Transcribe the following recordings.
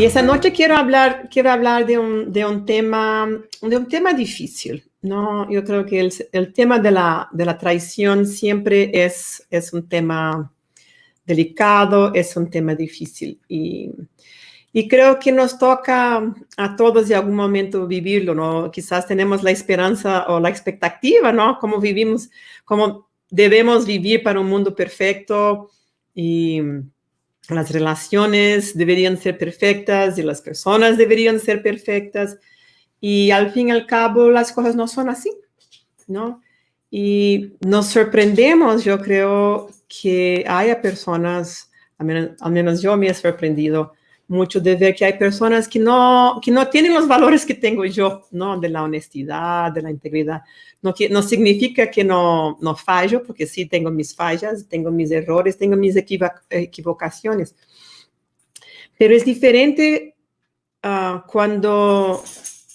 Y esta noche quiero hablar de un tema difícil, ¿no? Yo creo que el tema de la traición siempre es un tema delicado, es un tema difícil. Y creo que nos toca a todos de algún momento vivirlo, ¿no? Quizás tenemos la esperanza o la expectativa, ¿no? Cómo vivimos, cómo debemos vivir para un mundo perfecto y las relaciones deberían ser perfectas y las personas deberían ser perfectas. Y al fin y al cabo las cosas no son así, ¿no? Y nos sorprendemos, yo creo, que haya personas, al menos yo me he sorprendido mucho de ver que hay personas que no tienen los valores que tengo yo, ¿no? De la honestidad, de la integridad. No significa que no fallo, porque sí tengo mis fallas, tengo mis errores, tengo mis equivocaciones. Pero es diferente cuando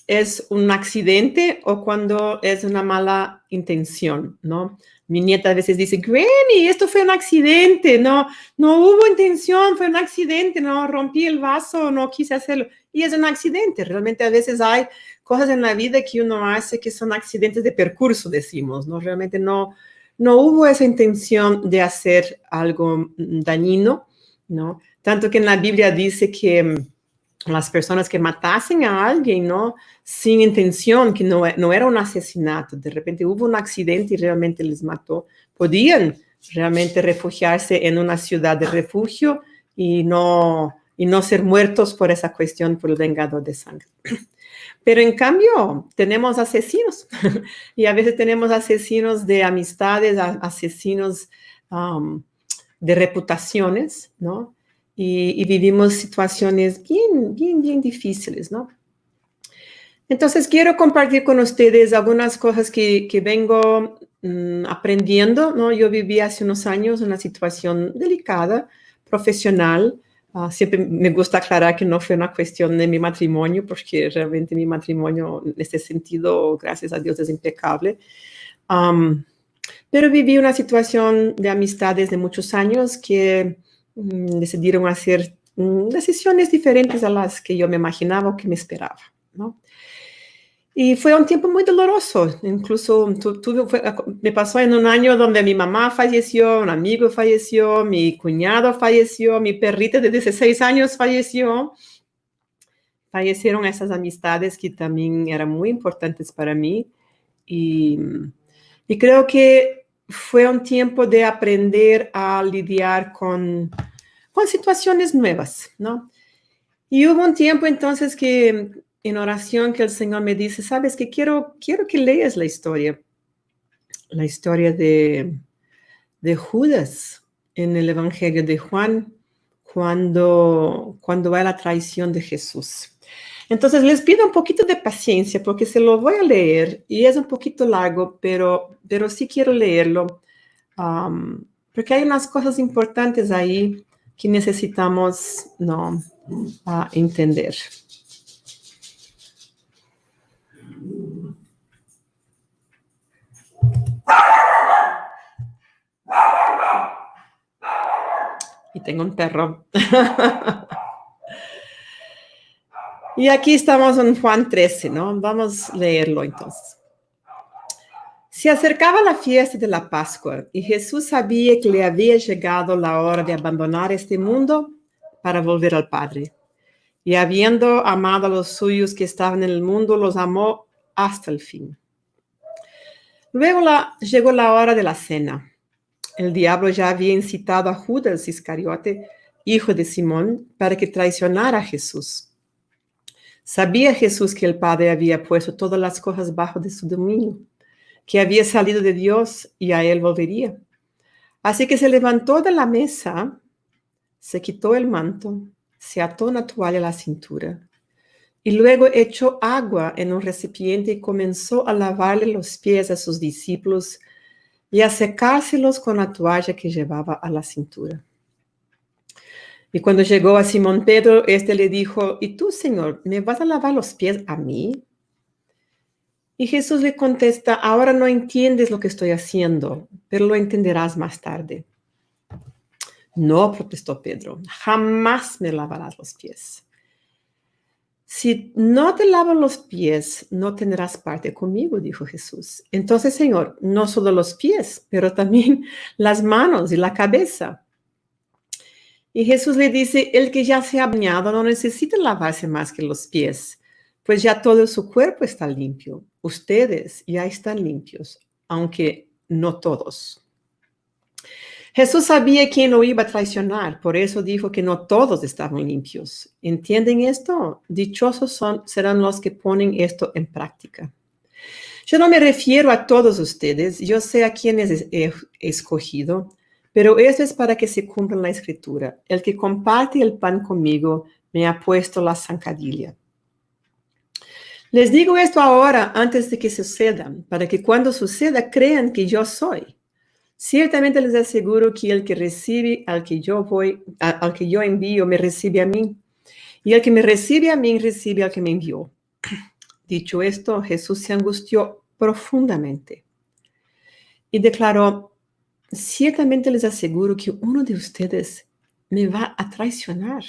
es un accidente o cuando es una mala intención, ¿no? Mi nieta a veces dice, Granny, esto fue un accidente, no hubo intención, fue un accidente, no rompí el vaso, no quise hacerlo. Y es un accidente, realmente a veces hay cosas en la vida que uno hace que son accidentes de percurso, decimos, ¿no? Realmente no hubo esa intención de hacer algo dañino, ¿no? Tanto que en la Biblia dice que las personas que matasen a alguien, ¿no? Sin intención, que no era un asesinato, de repente hubo un accidente y realmente les mató, podían realmente refugiarse en una ciudad de refugio y no ser muertos por esa cuestión, por el vengador de sangre. Pero en cambio, tenemos asesinos y a veces tenemos asesinos de amistades, asesinos de reputaciones, ¿no? Y vivimos situaciones bien difíciles, ¿no? Entonces, quiero compartir con ustedes algunas cosas que vengo aprendiendo, ¿no? Yo viví hace unos años una situación delicada, profesional. Siempre me gusta aclarar que no fue una cuestión de mi matrimonio, porque realmente mi matrimonio, en este sentido, gracias a Dios, es impecable. Pero viví una situación de amistades de muchos años que decidieron hacer decisiones diferentes a las que yo me imaginaba o que me esperaba, ¿no? Y fue un tiempo muy doloroso. Incluso me pasó en un año donde mi mamá falleció, un amigo falleció, mi cuñado falleció, mi perrita de 16 años falleció. Fallecieron esas amistades que también eran muy importantes para mí. Y creo que fue un tiempo de aprender a lidiar con situaciones nuevas, ¿no? Y hubo un tiempo entonces que en oración que el Señor me dice, sabes que quiero que leas la historia de Judas en el Evangelio de Juan, cuando va la traición de Jesús. Entonces les pido un poquito de paciencia porque se lo voy a leer y es un poquito largo, pero sí quiero leerlo porque hay unas cosas importantes ahí que necesitamos entender. Y tengo un perro. Y aquí estamos en Juan 13, ¿no? Vamos a leerlo entonces. Se acercaba la fiesta de la Pascua y Jesús sabía que le había llegado la hora de abandonar este mundo para volver al Padre. Y habiendo amado a los suyos que estaban en el mundo, los amó hasta el fin. Luego llegó la hora de la cena. El diablo ya había incitado a Judas Iscariote, hijo de Simón, para que traicionara a Jesús. Sabía Jesús que el Padre había puesto todas las cosas bajo de su dominio, que había salido de Dios y a él volvería. Así que se levantó de la mesa, se quitó el manto, se ató una toalla a la cintura y luego echó agua en un recipiente y comenzó a lavarle los pies a sus discípulos y a secárselos con la toalla que llevaba a la cintura. Y cuando llegó a Simón Pedro, éste le dijo, ¿y tú, Señor, me vas a lavar los pies a mí? Y Jesús le contesta, ahora no entiendes lo que estoy haciendo, pero lo entenderás más tarde. No, protestó Pedro, jamás me lavarás los pies. Si no te lavas los pies, no tendrás parte conmigo, dijo Jesús. Entonces, Señor, no solo los pies, pero también las manos y la cabeza. Y Jesús le dice, el que ya se ha bañado no necesita lavarse más que los pies, pues ya todo su cuerpo está limpio. Ustedes ya están limpios, aunque no todos. Jesús sabía quién lo iba a traicionar, por eso dijo que no todos estaban limpios. ¿Entienden esto? Dichosos serán los que ponen esto en práctica. Yo no me refiero a todos ustedes, yo sé a quiénes he escogido, pero eso es para que se cumpla la escritura. El que comparte el pan conmigo me ha puesto la zancadilla. Les digo esto ahora antes de que suceda, para que cuando suceda crean que yo soy. Ciertamente les aseguro que el que recibe al que yo envío, me recibe a mí. Y el que me recibe a mí, recibe al que me envió. Dicho esto, Jesús se angustió profundamente y declaró, ciertamente les aseguro que uno de ustedes me va a traicionar.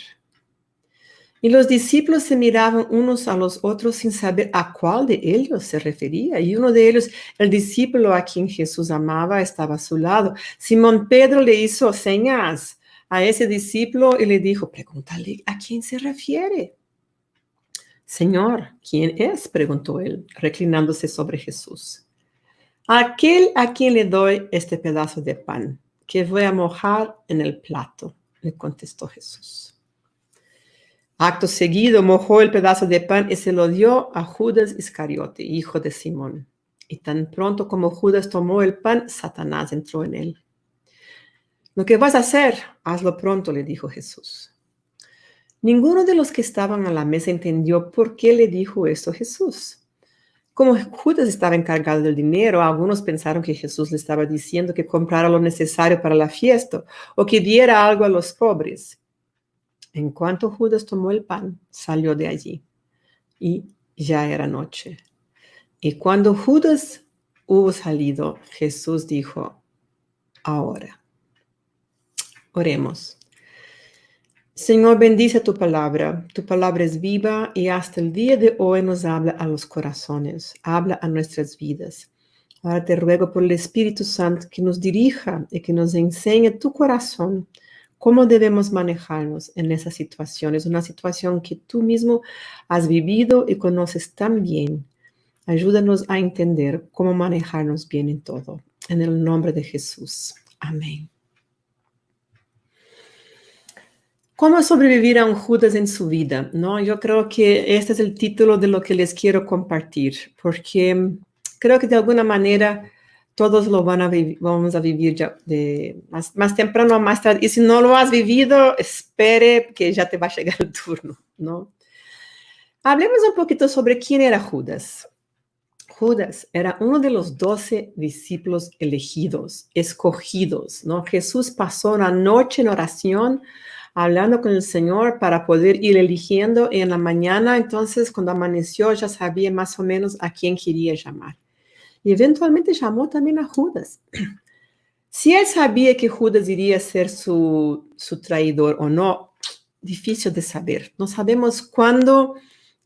Y los discípulos se miraban unos a los otros sin saber a cuál de ellos se refería. Y uno de ellos, el discípulo a quien Jesús amaba, estaba a su lado. Simón Pedro le hizo señas a ese discípulo y le dijo, pregúntale a quién se refiere. Señor, ¿quién es? Preguntó él, reclinándose sobre Jesús. Aquel a quien le doy este pedazo de pan, que voy a mojar en el plato, le contestó Jesús. Acto seguido, mojó el pedazo de pan y se lo dio a Judas Iscariote, hijo de Simón. Y tan pronto como Judas tomó el pan, Satanás entró en él. Lo que vas a hacer, hazlo pronto, le dijo Jesús. Ninguno de los que estaban a la mesa entendió por qué le dijo esto Jesús. Como Judas estaba encargado del dinero, algunos pensaron que Jesús le estaba diciendo que comprara lo necesario para la fiesta o que diera algo a los pobres. En cuanto Judas tomó el pan, salió de allí y ya era noche. Y cuando Judas hubo salido, Jesús dijo, ahora, oremos. Señor, bendice tu palabra es viva y hasta el día de hoy nos habla a los corazones, habla a nuestras vidas. Ahora te ruego por el Espíritu Santo que nos dirija y que nos enseñe tu corazón, cómo debemos manejarnos en esa situación. Es una situación que tú mismo has vivido y conoces tan bien. Ayúdanos a entender cómo manejarnos bien en todo. En el nombre de Jesús. Amén. ¿Cómo sobrevivir a un Judas en su vida? ¿No? Yo creo que este es el título de lo que les quiero compartir, porque creo que de alguna manera todos lo vamos a vivir ya más temprano o más tarde. Y si no lo has vivido, espere que ya te va a llegar el turno, ¿no? Hablemos un poquito sobre quién era Judas. Judas era uno de los 12 discípulos elegidos, escogidos, ¿no? Jesús pasó una noche en oración hablando con el Señor para poder ir eligiendo en la mañana. Entonces, cuando amaneció, ya sabía más o menos a quién quería llamar. Y eventualmente llamó también a Judas. Si él sabía que Judas iría a ser su traidor o no, difícil de saber. No sabemos cuándo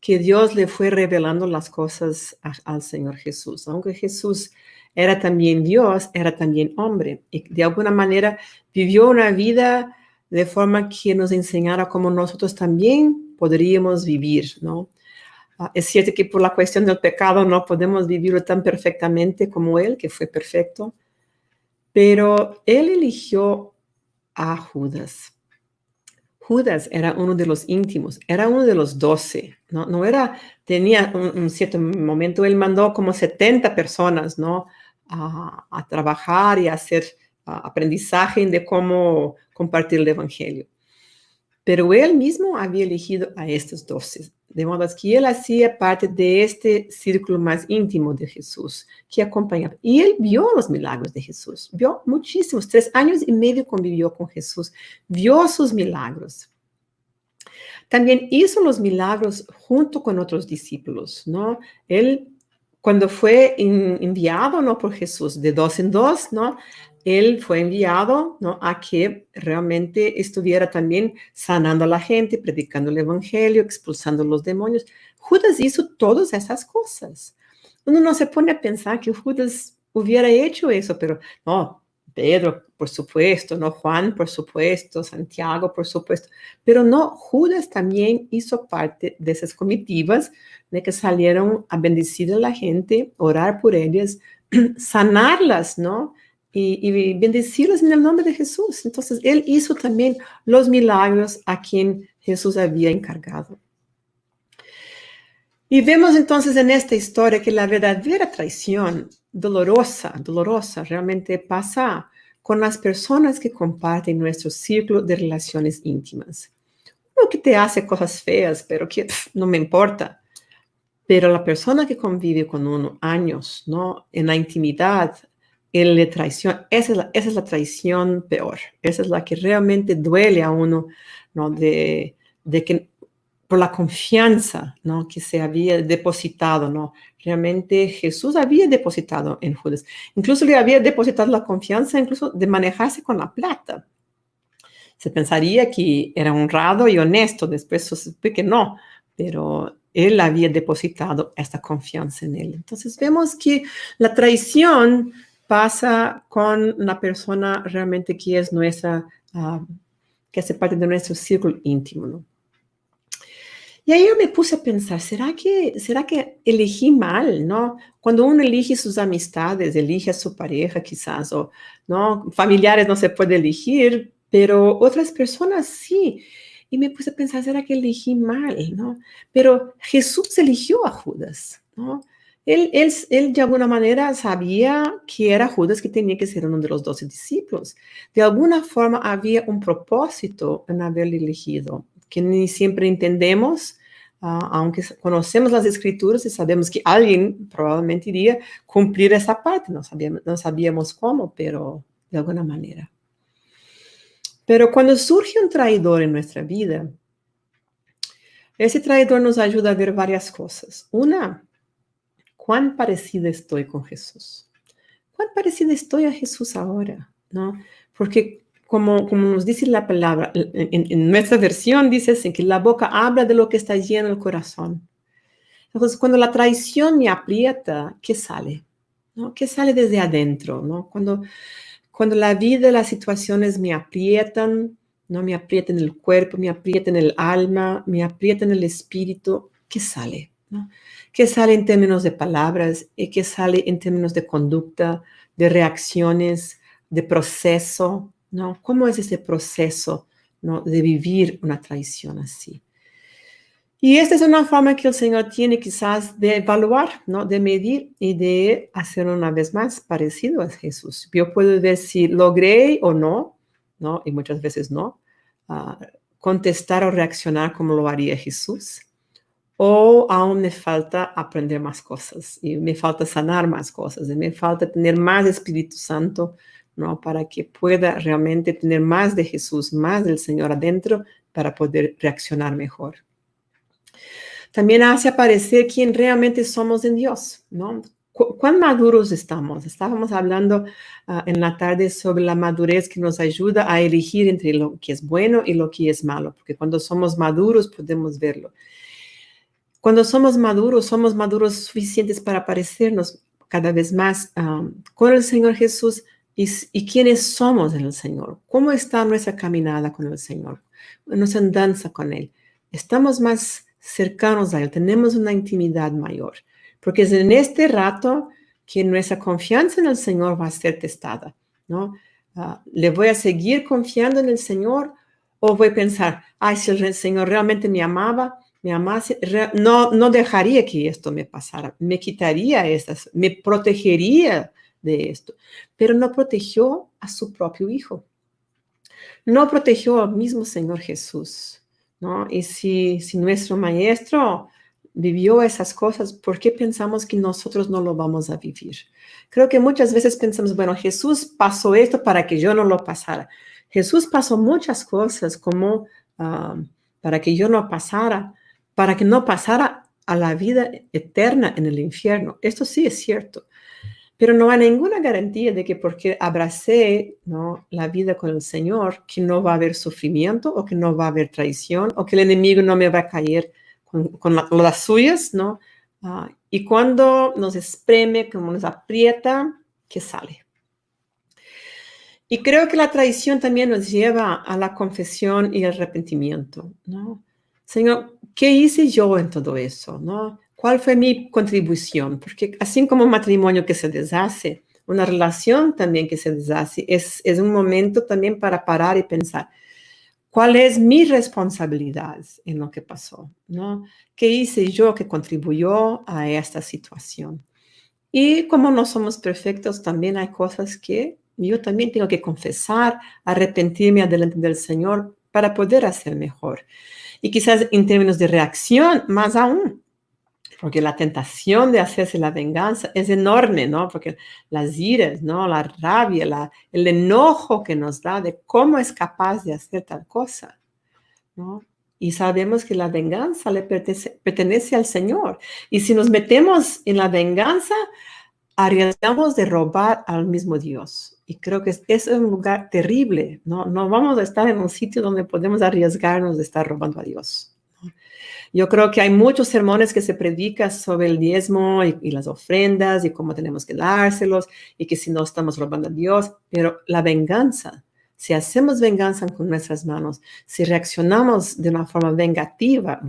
que Dios le fue revelando las cosas al Señor Jesús. Aunque Jesús era también Dios, era también hombre. Y de alguna manera vivió una vida de forma que nos enseñara cómo nosotros también podríamos vivir, ¿no? Es cierto que por la cuestión del pecado no podemos vivirlo tan perfectamente como él, que fue perfecto, pero él eligió a Judas. Judas era uno de los íntimos, era uno de los 12, no era, tenía un cierto momento, él mandó como 70 personas, ¿no? A trabajar y a hacer aprendizaje de cómo compartir el evangelio. Pero él mismo había elegido a estos 12, de modo que él hacía parte de este círculo más íntimo de Jesús, que acompañaba. Y él vio los milagros de Jesús, vio muchísimos, 3 años y medio convivió con Jesús, vio sus milagros. También hizo los milagros junto con otros discípulos, ¿no? Él, cuando fue enviado, ¿no? Por Jesús, de 2 en 2, ¿no? él fue enviado, ¿no?, a que realmente estuviera también sanando a la gente, predicando el evangelio, expulsando los demonios. Judas hizo todas esas cosas. Uno no se pone a pensar que Judas hubiera hecho eso, pero no, Pedro, por supuesto, no, Juan, por supuesto, Santiago, por supuesto, pero no, Judas también hizo parte de esas comitivas de que salieron a bendecir a la gente, orar por ellas, sanarlas, ¿no? Y bendecirlas en el nombre de Jesús. Entonces, él hizo también los milagros a quien Jesús había encargado. Y vemos entonces en esta historia que la verdadera traición, dolorosa, realmente pasa con las personas que comparten nuestro círculo de relaciones íntimas. No que te hace cosas feas, pero que no me importa. Pero la persona que convive con uno años, ¿no?, en la intimidad, él le traiciona, esa es la traición peor. Esa es la que realmente duele a uno, ¿no?, de que por la confianza, ¿no?, que se había depositado, ¿no? Realmente Jesús había depositado en Judas. Incluso le había depositado la confianza incluso de manejarse con la plata. Se pensaría que era honrado y honesto, después se supe que no, pero él había depositado esta confianza en él. Entonces vemos que la traición pasa con la persona realmente que es nuestra, que hace parte de nuestro círculo íntimo, ¿no? Y ahí yo me puse a pensar, ¿será que elegí mal, no? Cuando uno elige sus amistades, elige a su pareja quizás, o, ¿no?, familiares no se puede elegir, pero otras personas sí. Y me puse a pensar, ¿será que elegí mal, no? Pero Jesús eligió a Judas, ¿no? Él de alguna manera sabía que era Judas que tenía que ser uno de los 12 discípulos. De alguna forma había un propósito en haberle elegido, que ni siempre entendemos, aunque conocemos las escrituras y sabemos que alguien probablemente iría cumplir esa parte, no sabíamos cómo, pero de alguna manera. Pero cuando surge un traidor en nuestra vida, ese traidor nos ayuda a ver varias cosas. Una, cuán parecida estoy con Jesús. ¿Cuán parecida estoy a Jesús ahora? ¿No? Porque como nos dice la palabra, en nuestra versión dice así, que la boca habla de lo que está lleno el corazón. Entonces, cuando la traición me aprieta, ¿qué sale? ¿No? ¿Qué sale desde adentro? ¿No? Cuando la vida, las situaciones me aprietan, ¿no?, me aprietan el cuerpo, me aprietan el alma, me aprietan el espíritu, ¿qué sale? ¿No? ¿Qué sale en términos de palabras? ¿Y qué sale en términos de conducta, de reacciones, de proceso? ¿No? ¿Cómo es ese proceso, ¿no?, de vivir una traición así? Y esta es una forma que el Señor tiene quizás de evaluar, ¿no?, de medir y de hacer una vez más parecido a Jesús. Yo puedo ver si logré o no, ¿no?, y muchas veces no, uh, contestar o reaccionar como lo haría Jesús, o aún me falta aprender más cosas, y me falta sanar más cosas, y me falta tener más Espíritu Santo, ¿no?, para que pueda realmente tener más de Jesús, más del Señor adentro, para poder reaccionar mejor. También hace aparecer quién realmente somos en Dios, ¿no? ¿Cuán maduros estamos? Estábamos hablando en la tarde sobre la madurez que nos ayuda a elegir entre lo que es bueno y lo que es malo, porque cuando somos maduros podemos verlo. Cuando somos maduros suficientes para parecernos cada vez más con el Señor Jesús y quiénes somos en el Señor. ¿Cómo está nuestra caminada con el Señor? Nuestra andanza con Él. Estamos más cercanos a Él, tenemos una intimidad mayor, porque es en este rato que nuestra confianza en el Señor va a ser testada, ¿no? ¿Le voy a seguir confiando en el Señor o voy a pensar, ay, si el Señor realmente me amase, no dejaría que esto me pasara, me quitaría estas, me protegería de esto, pero no protegió a su propio Hijo, no protegió al mismo Señor Jesús, ¿no? Y si nuestro Maestro vivió esas cosas, ¿por qué pensamos que nosotros no lo vamos a vivir? Creo que muchas veces pensamos, bueno, Jesús pasó esto para que yo no lo pasara. Jesús pasó muchas cosas como para que yo no pasara, para que no pasara a la vida eterna en el infierno. Esto sí es cierto. Pero no hay ninguna garantía de que porque abracé, ¿no?, la vida con el Señor, que no va a haber sufrimiento o que no va a haber traición o que el enemigo no me va a caer con las suyas, ¿no? Y cuando nos espreme, como nos aprieta, ¿qué sale? Y creo que la traición también nos lleva a la confesión y el arrepentimiento, ¿no? Señor, ¿qué hice yo en todo eso, no? ¿Cuál fue mi contribución? Porque así como un matrimonio que se deshace, una relación también que se deshace, es un momento también para parar y pensar, ¿cuál es mi responsabilidad en lo que pasó, no? ¿Qué hice yo que contribuyó a esta situación? Y como no somos perfectos, también hay cosas que yo también tengo que confesar, arrepentirme delante del Señor para poder hacer mejor. Y quizás en términos de reacción, más aún, porque la tentación de hacerse la venganza es enorme, ¿no? Porque las iras, ¿no? La rabia, el enojo que nos da de cómo es capaz de hacer tal cosa, ¿no? Y sabemos que la venganza le pertenece al Señor. Y si nos metemos en la venganza, arriesgamos de robar al mismo Dios. Y creo que es un lugar terrible, ¿no? No vamos a estar en un sitio donde podemos arriesgarnos de estar robando a Dios. Yo creo que hay muchos sermones que se predican sobre el diezmo y las ofrendas y cómo tenemos que dárselos y que si no estamos robando a Dios, pero la venganza, si hacemos venganza con nuestras manos, si reaccionamos de una forma vengativa,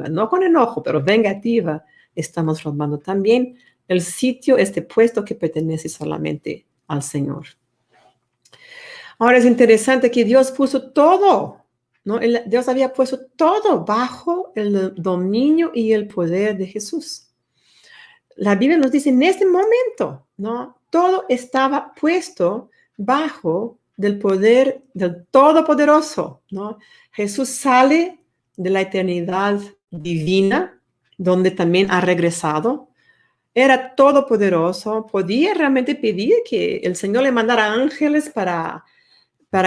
no con enojo, pero vengativa, estamos robando también el sitio, este puesto que pertenece solamente al Señor. Ahora es interesante que Dios puso todo, ¿no? Dios había puesto todo bajo el dominio y el poder de Jesús. La Biblia nos dice en este momento, ¿no? Todo estaba puesto bajo del poder del Todopoderoso, ¿no? Jesús sale de la eternidad divina, donde también ha regresado. Era todopoderoso, podía realmente pedir que el Señor le mandara ángeles para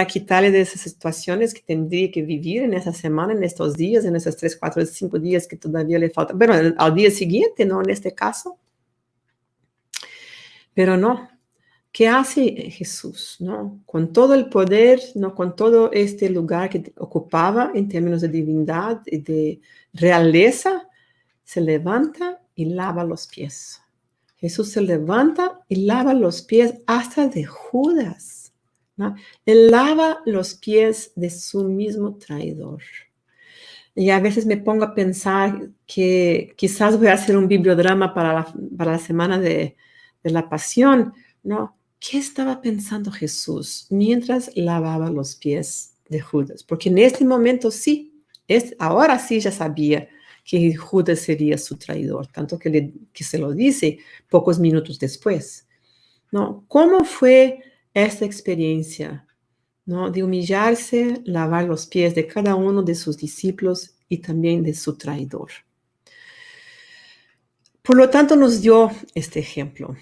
quitarle de esas situaciones que tendría que vivir en esa semana, en estos días, en esos 3, 4, 5 días que todavía le faltan. Bueno, al día siguiente, ¿no? En este caso. Pero no. ¿Qué hace Jesús, no? Con todo el poder, ¿no? Con todo este lugar que ocupaba en términos de divinidad y de realeza, se levanta y lava los pies. Jesús se levanta y lava los pies hasta de Judas, ¿no? Él lava los pies de su mismo traidor. Y a veces me pongo a pensar que quizás voy a hacer un bibliodrama para la semana de la pasión, ¿no? ¿Qué estaba pensando Jesús mientras lavaba los pies de Judas? Porque en este momento sí, ahora sí ya sabía que Judas sería su traidor, tanto que se lo dice pocos minutos después, ¿no? ¿Cómo fue esta experiencia, ¿no? De humillarse, lavar los pies de cada uno de sus discípulos y también de su traidor? Por lo tanto, nos dio este ejemplo.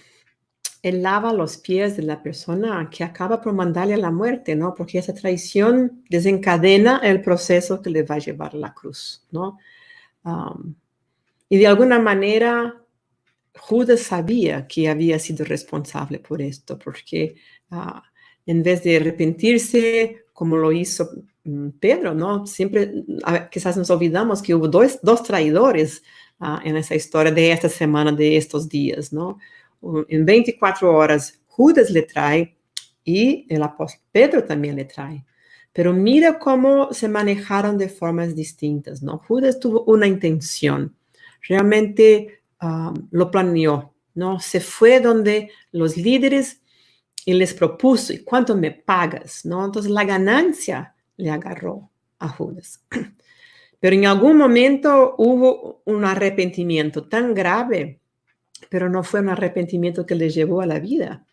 Él lava los pies de la persona que acaba por mandarle a la muerte, ¿no? Porque esa traición desencadena el proceso que le va a llevar a la cruz, ¿no? Y de alguna manera, Judas sabía que había sido responsable por esto, porque en vez de arrepentirse, como lo hizo Pedro, ¿no? Siempre, quizás nos olvidamos que hubo dos traidores en esa historia de esta semana, de estos días, ¿no? En 24 horas, Judas le trae y el apóstol Pedro también le trae. Pero mira cómo se manejaron de formas distintas, ¿no? Judas tuvo una intención, realmente lo planeó, ¿no? Se fue donde los líderes y les propuso, ¿y cuánto me pagas? ¿No? Entonces la ganancia le agarró a Judas. Pero en algún momento hubo un arrepentimiento tan grave, pero no fue un arrepentimiento que le llevó a la vida,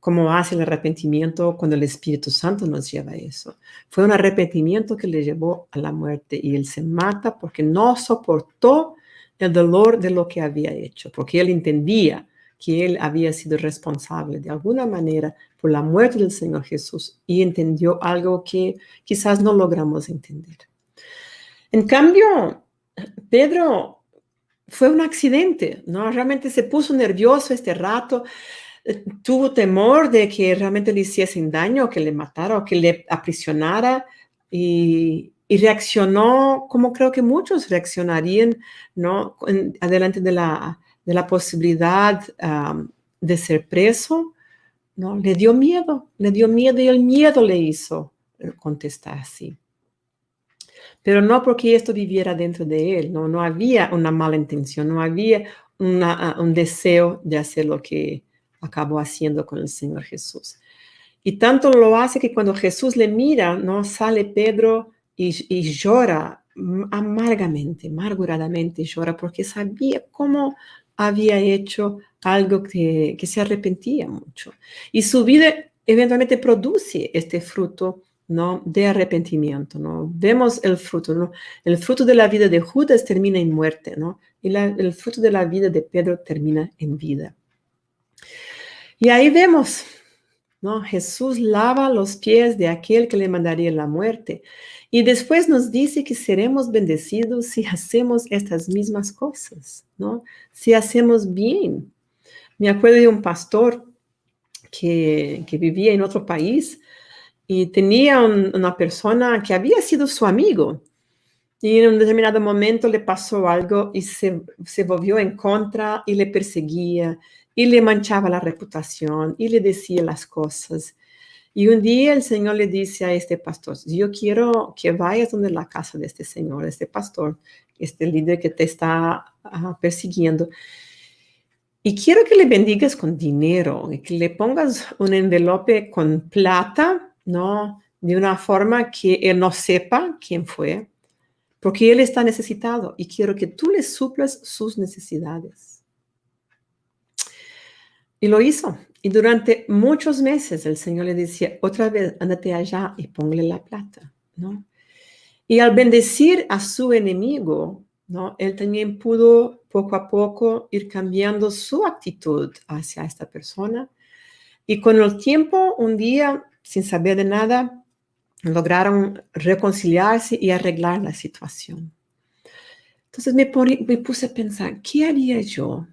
como hace el arrepentimiento cuando el Espíritu Santo nos lleva a eso. Fue un arrepentimiento que le llevó a la muerte y él se mata porque no soportó el dolor de lo que había hecho, porque él entendía que él había sido responsable de alguna manera por la muerte del Señor Jesús y entendió algo que quizás no logramos entender. En cambio, Pedro fue un accidente, ¿no? Realmente se puso nervioso este rato. tuvo temor de que realmente le hiciesen daño, que le matara o que le aprisionara y reaccionó como creo que muchos reaccionarían, ¿no? Adelante de la posibilidad de ser preso, ¿no? Le dio miedo y el miedo le hizo contestar así. Pero no porque esto viviera dentro de él, no había una mala intención, no había un deseo de hacer lo que acabó haciendo con el Señor Jesús. Y tanto lo hace que cuando Jesús le mira, ¿no? Sale Pedro y llora amarguradamente llora, porque sabía cómo había hecho algo que se arrepentía mucho. Y su vida eventualmente produce este fruto, ¿no? De arrepentimiento, ¿no? Vemos el fruto, ¿no? El fruto de la vida de Judas termina en muerte, ¿no? Y el fruto de la vida de Pedro termina en vida. Y ahí vemos, ¿no? Jesús lava los pies de aquel que le mandaría la muerte. Y después nos dice que seremos bendecidos si hacemos estas mismas cosas, ¿no? Si hacemos bien. Me acuerdo de un pastor que vivía en otro país y tenía una persona que había sido su amigo. Y en un determinado momento le pasó algo y se volvió en contra y le perseguía y le manchaba la reputación y le decía las cosas. Y un día el Señor le dice a este pastor, yo quiero que vayas donde la casa de este señor, este pastor, este líder que te está persiguiendo. Y quiero que le bendigas con dinero y que le pongas un envelope con plata, ¿no? De una forma que él no sepa quién fue, porque él está necesitado y quiero que tú le suplas sus necesidades. Y lo hizo. Y durante muchos meses el Señor le decía, otra vez, ándate allá y ponle la plata, ¿no? Y al bendecir a su enemigo, ¿no? Él también pudo poco a poco ir cambiando su actitud hacia esta persona. Y con el tiempo, un día, sin saber de nada, lograron reconciliarse y arreglar la situación. Entonces me puse a pensar, ¿qué haría yo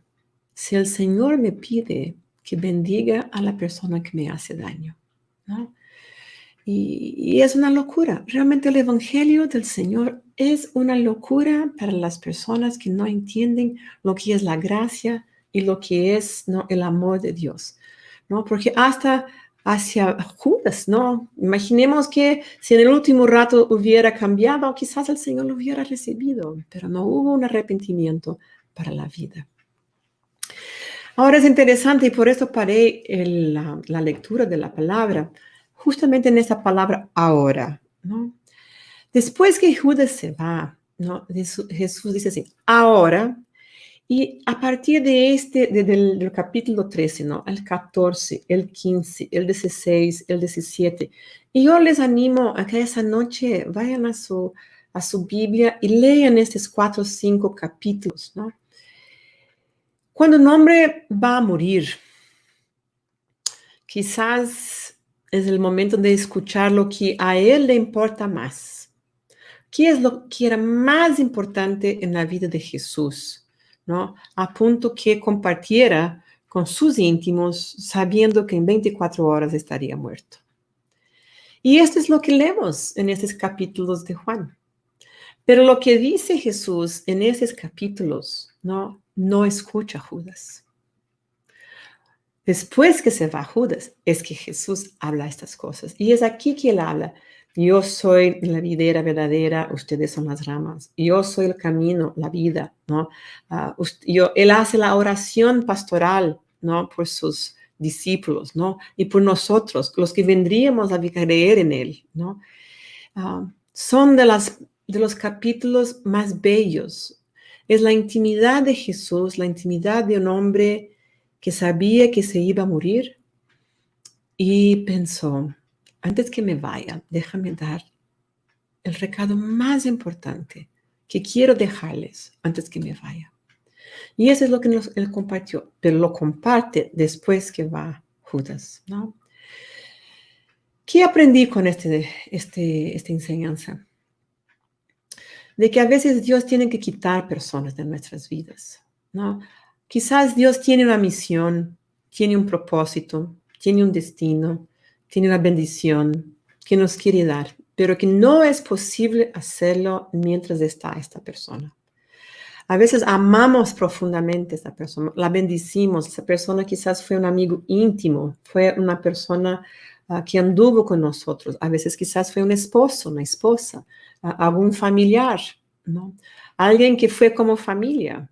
si el Señor me pide que bendiga a la persona que me hace daño? ¿No? Y es una locura. Realmente el Evangelio del Señor es una locura para las personas que no entienden lo que es la gracia y lo que es, ¿no? El amor de Dios, ¿no? Porque hasta hacia Judas, ¿no? Imaginemos que si en el último rato hubiera cambiado, quizás el Señor lo hubiera recibido, pero no hubo un arrepentimiento para la vida. Ahora es interesante y por eso paré la lectura de la palabra, justamente en esa palabra ahora, ¿no? Después que Judas se va, ¿no? Jesús dice así, ahora, y a partir de del capítulo 13, ¿no? El 14, el 15, el 16, el 17, y yo les animo a que esa noche vayan a su Biblia y lean estos 4 o 5 capítulos, ¿no? Cuando un hombre va a morir, quizás es el momento de escuchar lo que a él le importa más. ¿Qué es lo que era más importante en la vida de Jesús? ¿No? A punto que compartiera con sus íntimos, sabiendo que en 24 horas estaría muerto. Y esto es lo que leemos en estos capítulos de Juan. Pero lo que dice Jesús en esos capítulos, no escucha a Judas. Después que se va Judas, es que Jesús habla estas cosas. Y es aquí que él habla. Yo soy la videra verdadera, ustedes son las ramas. Yo soy el camino, la vida, ¿no? Él hace la oración pastoral, ¿no? Por sus discípulos, ¿no? Y por nosotros, los que vendríamos a creer en él, ¿no? Son de los capítulos más bellos. Es la intimidad de Jesús, la intimidad de un hombre que sabía que se iba a morir y pensó, antes que me vaya, déjame dar el recado más importante que quiero dejarles antes que me vaya. Y eso es lo que él compartió, pero lo comparte después que va Judas, ¿no? ¿Qué aprendí con esta enseñanza? De que a veces Dios tiene que quitar personas de nuestras vidas, ¿no? Quizás Dios tiene una misión tiene un propósito, tiene un destino, tiene una bendición que nos quiere dar, pero que no es posible hacerlo mientras está esta persona. A veces amamos profundamente a esta persona, la bendicimos, esa persona quizás fue un amigo íntimo, fue una persona que anduvo con nosotros, a veces quizás fue un esposo, una esposa, algún familiar, ¿no? Alguien que fue como familia.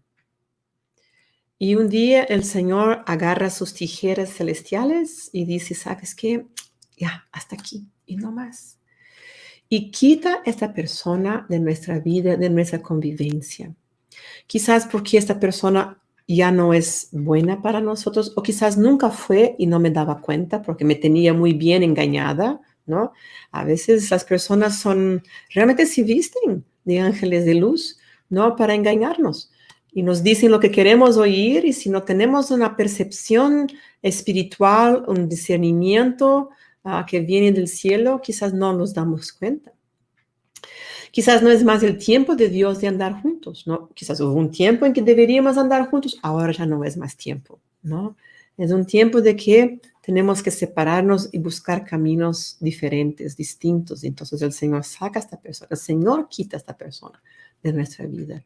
Y un día el Señor agarra sus tijeras celestiales y dice, ¿sabes qué? Ya, hasta aquí y no más. Y quita a esta persona de nuestra vida, de nuestra convivencia. Quizás porque esta persona ya no es buena para nosotros, o quizás nunca fue y no me daba cuenta porque me tenía muy bien engañada, ¿no? A veces las personas realmente se visten de ángeles de luz, ¿no? Para engañarnos. Y nos dicen lo que queremos oír, y si no tenemos una percepción espiritual, un discernimiento que viene del cielo, quizás no nos damos cuenta. Quizás no es más el tiempo de Dios de andar juntos, ¿no? Quizás hubo un tiempo en que deberíamos andar juntos, ahora ya no es más tiempo, ¿no? Es un tiempo de que tenemos que separarnos y buscar caminos diferentes, distintos. Entonces el Señor saca a esta persona, el Señor quita a esta persona de nuestra vida,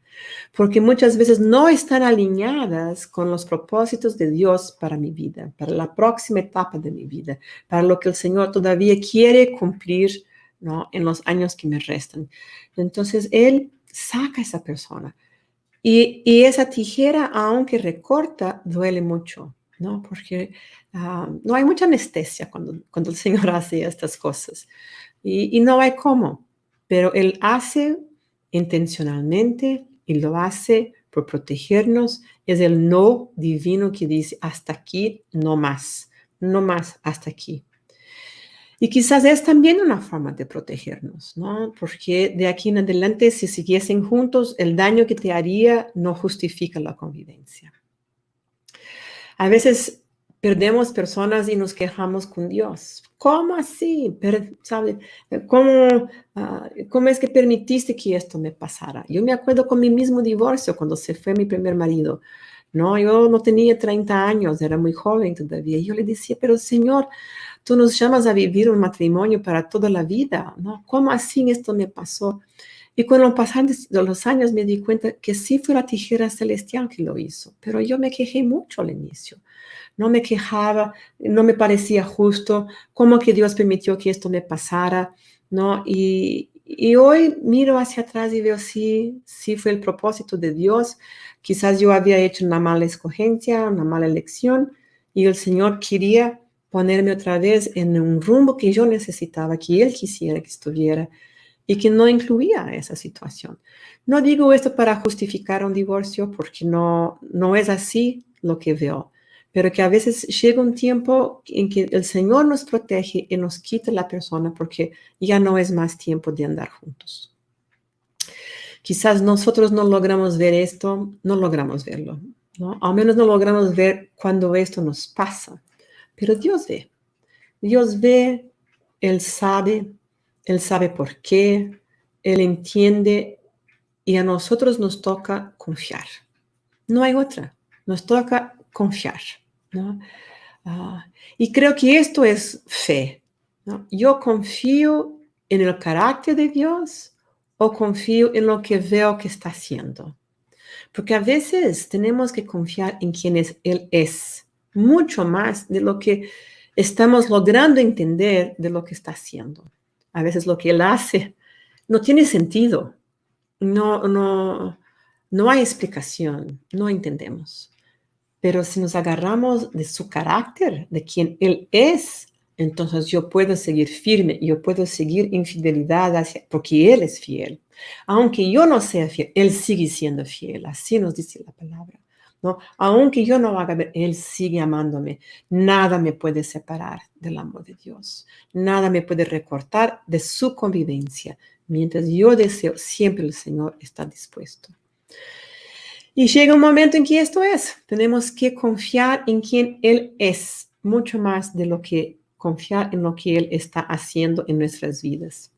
porque muchas veces no están alineadas con los propósitos de Dios para mi vida, para la próxima etapa de mi vida, para lo que el Señor todavía quiere cumplir, ¿no? En los años que me restan. Entonces, Él saca a esa persona. Y esa tijera, aunque recorta, duele mucho, ¿no? Porque no hay mucha anestesia cuando el Señor hace estas cosas. Y no hay cómo. Pero Él hace intencionalmente y lo hace por protegernos. Es el no divino que dice, hasta aquí, no más. No más, hasta aquí. Y quizás es también una forma de protegernos, ¿no? Porque de aquí en adelante, si siguiesen juntos, el daño que te haría no justifica la convivencia. A veces perdemos personas y nos quejamos con Dios. ¿Cómo así? ¿Sabe? ¿Cómo es que permitiste que esto me pasara? Yo me acuerdo con mi mismo divorcio, cuando se fue mi primer marido. No, yo no tenía 30 años, era muy joven todavía. Yo le decía, pero Señor, tú nos llamas a vivir un matrimonio para toda la vida, ¿no? ¿Cómo así esto me pasó? Y con el pasar de los años me di cuenta que sí fue la tijera celestial que lo hizo, pero yo me quejé mucho al inicio. No me quejaba, no me parecía justo, cómo que Dios permitió que esto me pasara, ¿no? Y hoy miro hacia atrás y veo, sí fue el propósito de Dios. Quizás yo había hecho una mala escogencia, una mala elección, y el Señor quería ponerme otra vez en un rumbo que yo necesitaba, que Él quisiera que estuviera, y que no incluía esa situación. No digo esto para justificar un divorcio, porque no es así lo que veo, pero que a veces llega un tiempo en que el Señor nos protege y nos quita la persona porque ya no es más tiempo de andar juntos. Quizás nosotros no logramos ver esto, no logramos verlo, ¿no? Al menos no logramos ver cuando esto nos pasa, pero Dios ve. Dios ve, Él sabe por qué, Él entiende, y a nosotros nos toca confiar. No hay otra, nos toca confiar, ¿no? Y creo que esto es fe, ¿no? Yo confío en el carácter de Dios o confío en lo que veo que está haciendo. Porque a veces tenemos que confiar en quien Él es, mucho más de lo que estamos logrando entender de lo que está haciendo. A veces lo que Él hace no tiene sentido, no hay explicación, no entendemos. Pero si nos agarramos de su carácter, de quien Él es, entonces yo puedo seguir firme, yo puedo seguir en fidelidad porque Él es fiel. Aunque yo no sea fiel, Él sigue siendo fiel, así nos dice la palabra, ¿no? Aunque yo no haga, Él sigue amándome. Nada me puede separar del amor de Dios. Nada me puede recortar de su convivencia. Mientras yo deseo, siempre el Señor está dispuesto. Y llega un momento en que esto es, tenemos que confiar en quien Él es, mucho más de lo que confiar en lo que Él está haciendo en nuestras vidas.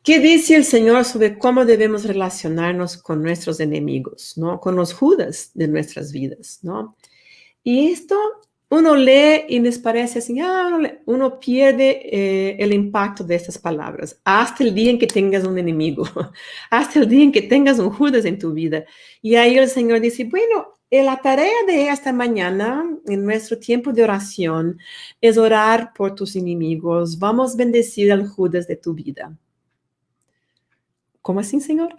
¿Qué dice el Señor sobre cómo debemos relacionarnos con nuestros enemigos, ¿no? Con los Judas de nuestras vidas, ¿no? Y esto uno lee y les parece así, uno pierde el impacto de estas palabras hasta el día en que tengas un enemigo, hasta el día en que tengas un Judas en tu vida. Y ahí el Señor dice, bueno, la tarea de esta mañana, en nuestro tiempo de oración, es orar por tus enemigos. Vamos a bendecir al Judas de tu vida. ¿Cómo así, Señor?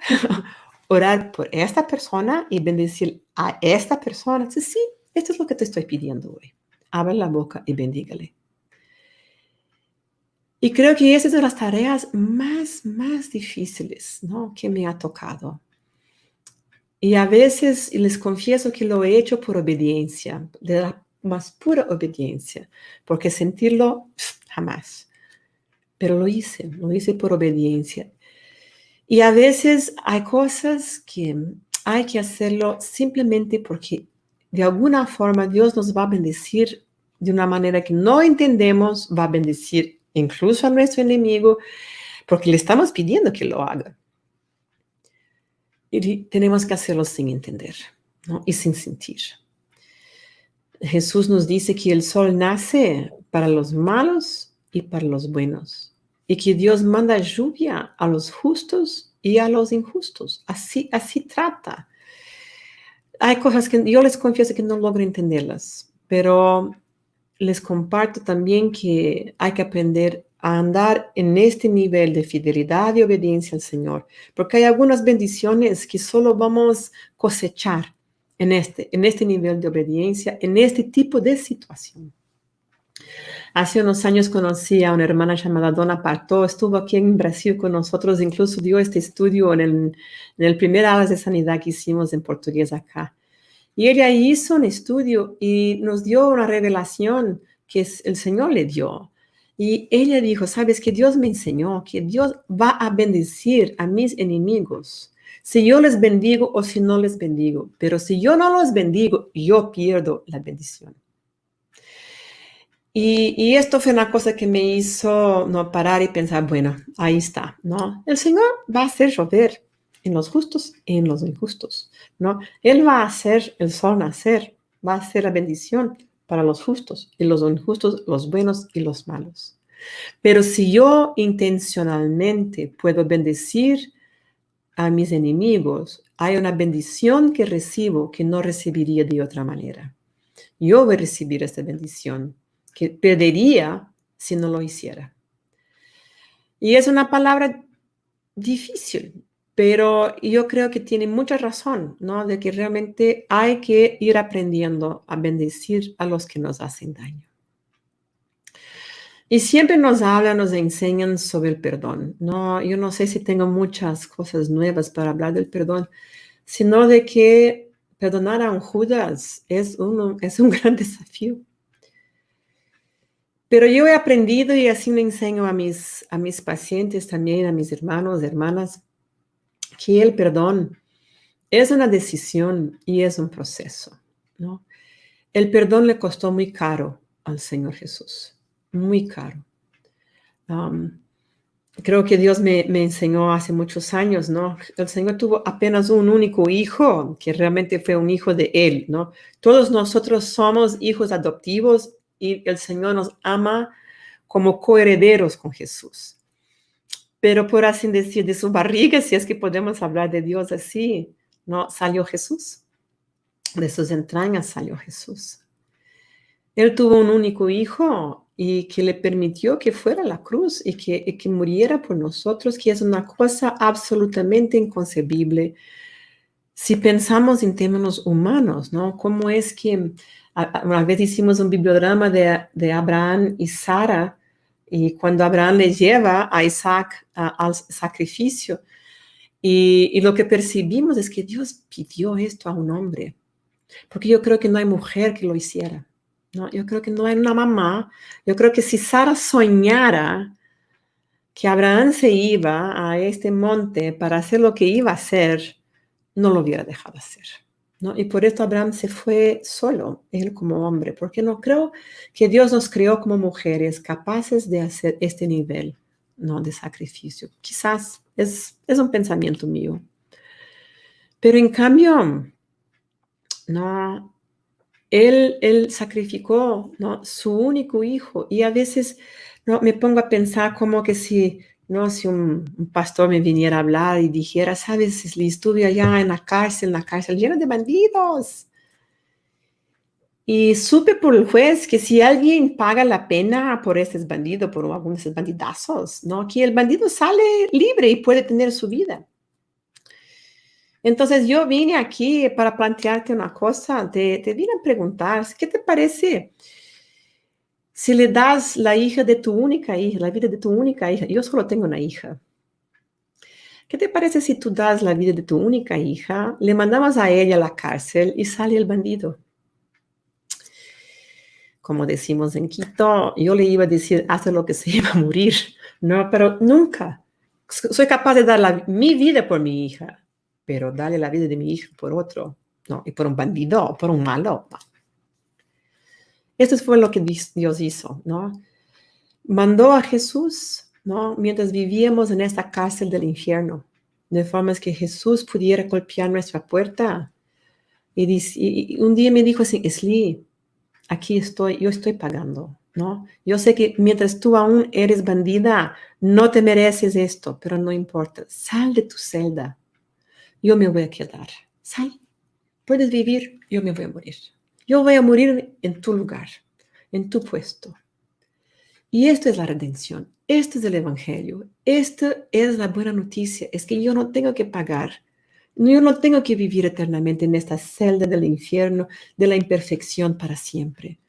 Orar por esta persona y bendecir a esta persona. Sí, esto es lo que te estoy pidiendo hoy. Abre la boca y bendígale. Y creo que esa es de las tareas más difíciles, ¿no? Que me ha tocado. Y a veces les confieso que lo he hecho por obediencia, de la más pura obediencia, porque sentirlo jamás. Pero lo hice por obediencia. Y a veces hay cosas que hay que hacerlo simplemente porque de alguna forma Dios nos va a bendecir de una manera que no entendemos, va a bendecir incluso a nuestro enemigo, porque le estamos pidiendo que lo haga. Y tenemos que hacerlo sin entender, ¿no? Y sin sentir. Jesús nos dice que el sol nace para los malos y para los buenos, y que Dios manda lluvia a los justos y a los injustos. Así trata. Hay cosas que yo les confieso que no logro entenderlas, pero les comparto también que hay que aprender a andar en este nivel de fidelidad y obediencia al Señor, porque hay algunas bendiciones que solo vamos a cosechar en este nivel de obediencia, en este tipo de situación. Hace unos años conocí a una hermana llamada Donna Partó, estuvo aquí en Brasil con nosotros, incluso dio este estudio en el primer alas de sanidad que hicimos en portugués acá. Y ella hizo un estudio y nos dio una revelación que el Señor le dio. Y ella dijo, sabes que Dios me enseñó que Dios va a bendecir a mis enemigos, si yo les bendigo o si no les bendigo. Pero si yo no los bendigo, yo pierdo la bendición. Y esto fue una cosa que me hizo no parar y pensar, bueno, ahí está, ¿no? El Señor va a hacer llover en los justos y en los injustos, ¿no? Él va a hacer el sol nacer, va a hacer la bendición para los justos y los injustos, los buenos y los malos. Pero si yo intencionalmente puedo bendecir a mis enemigos, hay una bendición que recibo que no recibiría de otra manera. Yo voy a recibir esta bendición que perdería si no lo hiciera. Y es una palabra difícil, pero yo creo que tiene mucha razón, ¿no? De que realmente hay que ir aprendiendo a bendecir a los que nos hacen daño. Y siempre nos hablan, nos enseñan sobre el perdón, ¿no? Yo no sé si tengo muchas cosas nuevas para hablar del perdón, sino de que perdonar a un Judas es un gran desafío. Pero yo he aprendido y así lo enseño a mis pacientes también, a mis hermanos, hermanas, que el perdón es una decisión y es un proceso, ¿no? El perdón le costó muy caro al Señor Jesús, muy caro. Creo que Dios me enseñó hace muchos años, ¿no? El Señor tuvo apenas un único hijo, que realmente fue un hijo de Él, ¿no? Todos nosotros somos hijos adoptivos y el Señor nos ama como coherederos con Jesús. Pero por así decir, de su barriga, si es que podemos hablar de Dios así, ¿no? Salió Jesús. De sus entrañas salió Jesús. Él tuvo un único hijo y que le permitió que fuera a la cruz y que muriera por nosotros, que es una cosa absolutamente inconcebible. Si pensamos en términos humanos, ¿no? ¿Cómo es que una vez hicimos un bibliodrama de Abraham y Sara, y cuando Abraham le lleva a Isaac al sacrificio, y lo que percibimos es que Dios pidió esto a un hombre, porque yo creo que no hay mujer que lo hiciera, ¿no? Yo creo que no hay una mamá. Yo creo que si Sara soñara que Abraham se iba a este monte para hacer lo que iba a hacer, no lo hubiera dejado hacer, ¿no? Y por esto Abraham se fue solo, él como hombre, porque no creo que Dios nos creó como mujeres capaces de hacer este nivel, ¿no? De sacrificio. Quizás es un pensamiento mío. Pero en cambio, no, Él sacrificó, ¿no?, su único hijo. Y a veces, ¿no?, me pongo a pensar como que si, ¿no?, si un pastor me viniera a hablar y dijera, ¿sabes? Estuve allá en la cárcel llena de bandidos. Y supe por el juez que si alguien paga la pena por esos bandidos, por algunos de esos bandidazos, ¿no?, que el bandido sale libre y puede tener su vida. Entonces yo vine aquí para plantearte una cosa, te vine a preguntar, ¿qué te parece si le das la hija de tu única hija, la vida de tu única hija? Yo solo tengo una hija. ¿Qué te parece si tú das la vida de tu única hija, le mandamos a ella a la cárcel y sale el bandido? Como decimos en Quito, yo le iba a decir, haz lo que se iba a morir, no, pero nunca. Soy capaz de dar mi vida por mi hija, pero darle la vida de mi hija por otro, no, y por un bandido, por un malo, no. Esto fue lo que Dios hizo, ¿no? Mandó a Jesús, ¿no?, mientras vivíamos en esta cárcel del infierno, de forma que Jesús pudiera golpear nuestra puerta. Y un día me dijo así, Esli, aquí estoy, yo estoy pagando, ¿no? Yo sé que mientras tú aún eres bandida, no te mereces esto, pero no importa. Sal de tu celda. Yo me voy a quedar. Sal. Puedes vivir, yo me voy a morir. Yo voy a morir en tu lugar, en tu puesto. Y esto es la redención. Esto es el evangelio. Esta es la buena noticia. Es que yo no tengo que pagar. Yo no tengo que vivir eternamente en esta celda del infierno, de la imperfección para siempre.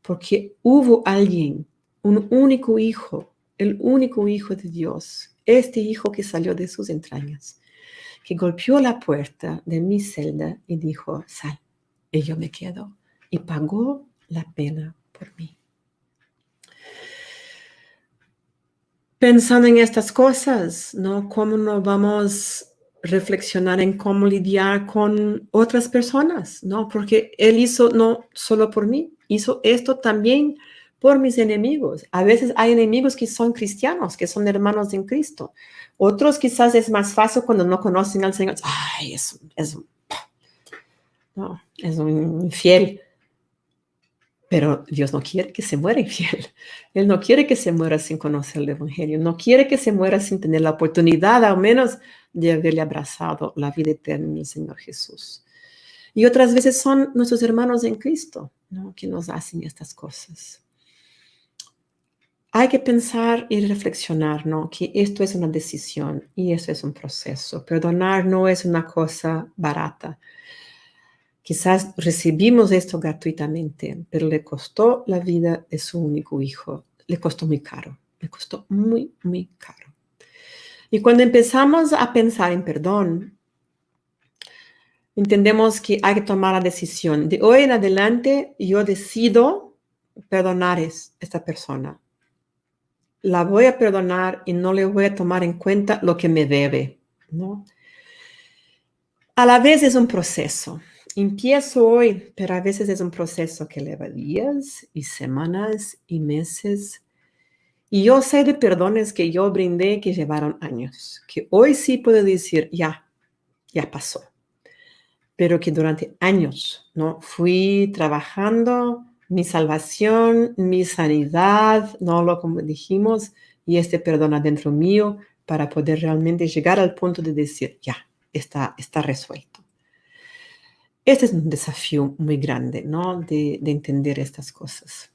Porque hubo alguien, un único hijo, el único hijo de Dios, este hijo que salió de sus entrañas, que golpeó la puerta de mi celda y dijo, sal, y yo me quedo. Y pagó la pena por mí. Pensando en estas cosas, ¿no?, ¿cómo no vamos a reflexionar en cómo lidiar con otras personas, ¿no? Porque Él hizo no solo por mí, hizo esto también por mis enemigos. A veces hay enemigos que son cristianos, que son hermanos en Cristo. Otros quizás es más fácil cuando no conocen al Señor. Ay, es un infiel. Pero Dios no quiere que se muera infiel. Él no quiere que se muera sin conocer el Evangelio. No quiere que se muera sin tener la oportunidad, al menos, de haberle abrazado la vida eterna en el Señor Jesús. Y otras veces son nuestros hermanos en Cristo, ¿no?, que nos hacen estas cosas. Hay que pensar y reflexionar, ¿no?, que esto es una decisión y eso es un proceso. Perdonar no es una cosa barata. Quizás recibimos esto gratuitamente, pero le costó la vida de su único hijo. Le costó muy caro. Le costó muy, muy caro. Y cuando empezamos a pensar en perdón, entendemos que hay que tomar la decisión. De hoy en adelante, yo decido perdonar a esta persona. La voy a perdonar y no le voy a tomar en cuenta lo que me debe, ¿no? A la vez es un proceso. Empiezo hoy, pero a veces es un proceso que lleva días y semanas y meses. Y yo sé de perdones que yo brindé que llevaron años, que hoy sí puedo decir, ya pasó. Pero que durante años, ¿no?, fui trabajando mi salvación, mi sanidad, ¿no?, lo como dijimos, y este perdón adentro mío para poder realmente llegar al punto de decir, ya, está resuelto. Este es un desafío muy grande, ¿no?, de entender estas cosas.